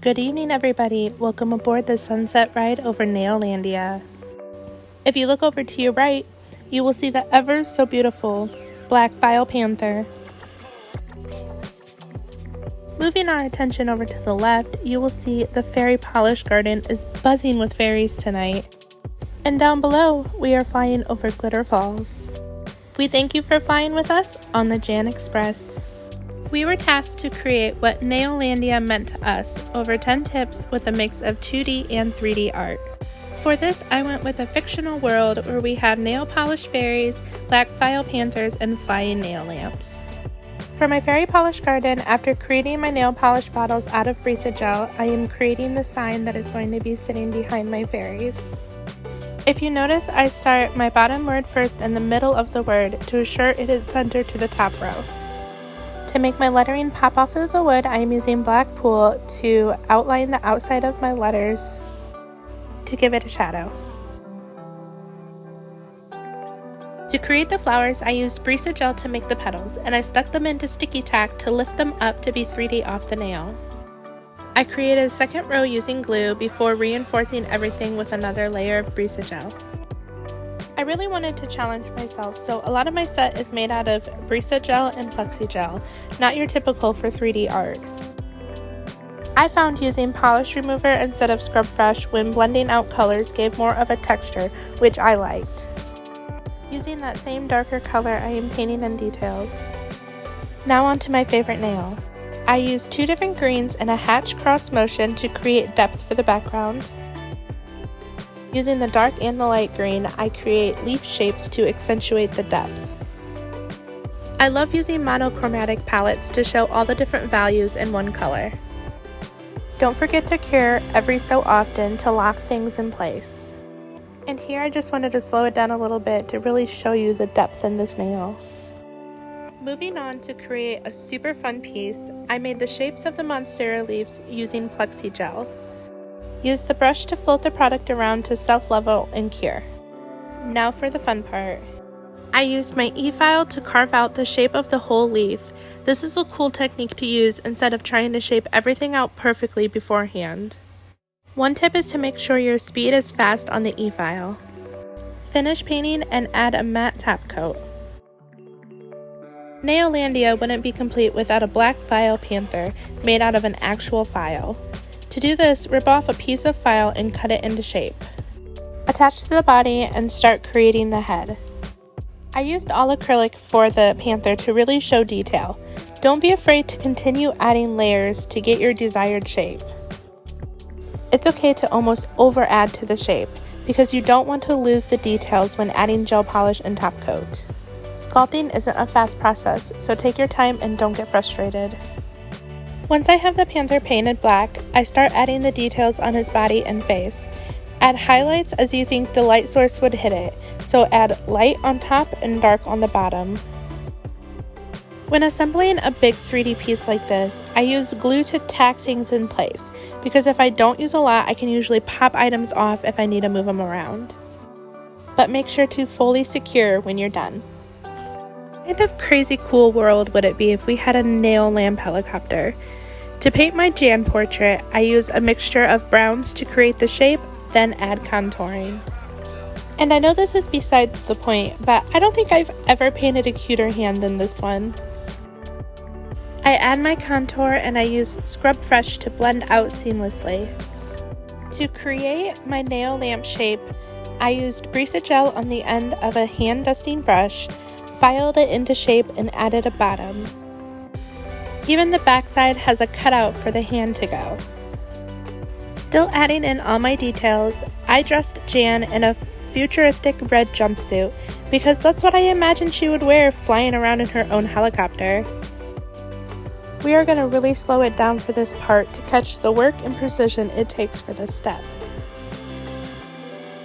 Good evening, everybody. Welcome aboard the sunset ride over Nailandia. If you look over to your right, you will see the ever so beautiful black file panther. Moving our attention over to the left, you will see the fairy polish garden is buzzing with fairies tonight. And down below, we are flying over Glitter Falls. We thank you for flying with us on the Jan Express. We were tasked to create what Nailandia meant to us over 10 tips with a mix of 2D and 3D art. For this, I went with a fictional world where we have nail polish fairies, black file panthers, and flying nail lamps. For my fairy polish garden, after creating my nail polish bottles out of Brisa gel, I am creating the sign that is going to be sitting behind my fairies. If you notice, I start my bottom word first in the middle of the word to ensure it is centered to the top row. To make my lettering pop off of the wood, I am using black pool to outline the outside of my letters to give it a shadow. To create the flowers, I used Brisa gel to make the petals, and I stuck them into sticky tack to lift them up to be 3D off the nail. I created a second row using glue before reinforcing everything with another layer of Brisa gel. I really wanted to challenge myself, so a lot of my set is made out of Brisa gel and Plexi gel, not your typical for 3D art. I found using polish remover instead of scrub fresh when blending out colors gave more of a texture, which I liked. Using that same darker color, I am painting in details. Now on to my favorite nail. I used 2 different greens and a hatch cross motion to create depth for the background. Using the dark and the light green, I create leaf shapes to accentuate the depth. I love using monochromatic palettes to show all the different values in one color. Don't forget to cure every so often to lock things in place. And here I just wanted to slow it down a little bit to really show you the depth in this nail. Moving on to create a super fun piece, I made the shapes of the monstera leaves using Plexi gel. Use the brush to float the product around to self-level and cure. Now for the fun part. I used my e-file to carve out the shape of the whole leaf. This is a cool technique to use instead of trying to shape everything out perfectly beforehand. One tip is to make sure your speed is fast on the e-file. Finish painting and add a matte top coat. Nailandia wouldn't be complete without a black file panther made out of an actual file. To do this, rip off a piece of file and cut it into shape. Attach to the body and start creating the head. I used all acrylic for the panther to really show detail. Don't be afraid to continue adding layers to get your desired shape. It's okay to almost over-add to the shape because you don't want to lose the details when adding gel polish and top coat. Sculpting isn't a fast process, so take your time and don't get frustrated. Once I have the panther painted black, I start adding the details on his body and face. Add highlights as you think the light source would hit it, so add light on top and dark on the bottom. When assembling a big 3D piece like this, I use glue to tack things in place, because if I don't use a lot, I can usually pop items off if I need to move them around. But make sure to fully secure when you're done. What kind of crazy cool world would it be if we had a nail lamp helicopter? To paint my Jan portrait, I use a mixture of browns to create the shape, then add contouring. And I know this is besides the point, but I don't think I've ever painted a cuter hand than this one. I add my contour and I use Scrub Fresh to blend out seamlessly. To create my nail lamp shape, I used Brisa gel on the end of a hand dusting brush, filed it into shape and added a bottom. Even the backside has a cutout for the hand to go. Still adding in all my details, I dressed Jan in a futuristic red jumpsuit because that's what I imagined she would wear flying around in her own helicopter. We are going to really slow it down for this part to catch the work and precision it takes for this step.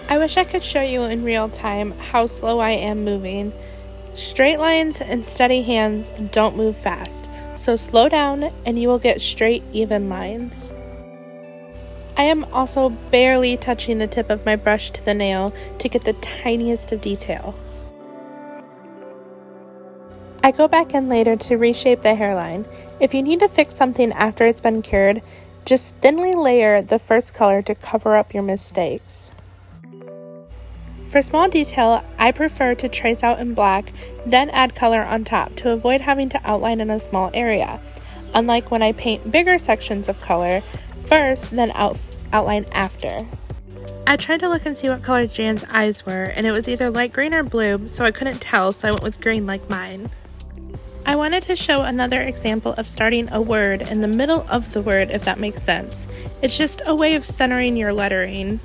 I wish I could show you in real time how slow I am moving. Straight lines and steady hands don't move fast. So slow down and you will get straight, even lines. I am also barely touching the tip of my brush to the nail to get the tiniest of detail. I go back in later to reshape the hairline. If you need to fix something after it's been cured, Just thinly layer the first color to cover up your mistakes. For small detail, I prefer to trace out in black, then add color on top to avoid having to outline in a small area, unlike when I paint bigger sections of color first, then outline after. I tried to look and see what color Jan's eyes were, and it was either light green or blue, so I couldn't tell, so I went with green like mine. I wanted to show another example of starting a word in the middle of the word, if that makes sense. It's just a way of centering your lettering.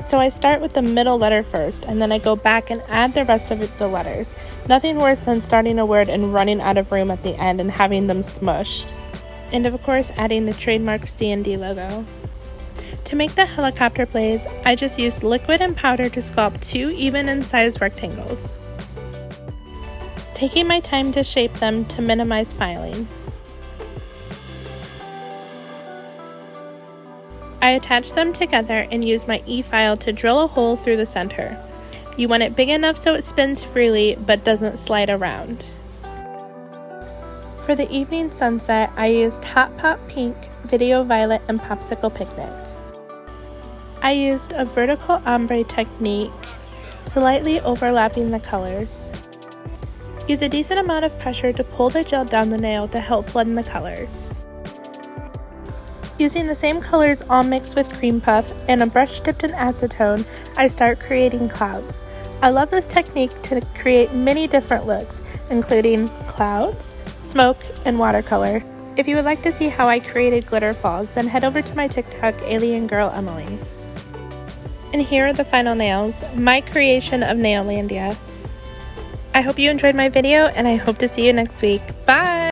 So I start with the middle letter first, and then I go back and add the rest of the letters. Nothing worse than starting a word and running out of room at the end and having them smushed. And of course, adding the trademark C&D logo. To make the helicopter blades, I just used liquid and powder to sculpt 2 even in size rectangles, taking my time to shape them to minimize filing. I attach them together and use my E-file to drill a hole through the center. You want it big enough so it spins freely but doesn't slide around. For the evening sunset, I used Hot Pop Pink, Video Violet, and Popsicle Picnic. I used a vertical ombre technique, slightly overlapping the colors. Use a decent amount of pressure to pull the gel down the nail to help blend the colors. Using the same colors all mixed with cream puff and a brush dipped in acetone, I start creating clouds. I love this technique to create many different looks, including clouds, smoke, and watercolor. If you would like to see how I created glitter falls, then head over to my TikTok, Alien Girl Emily. And here are the final nails, my creation of Nailandia. I hope you enjoyed my video, and I hope to see you next week. Bye!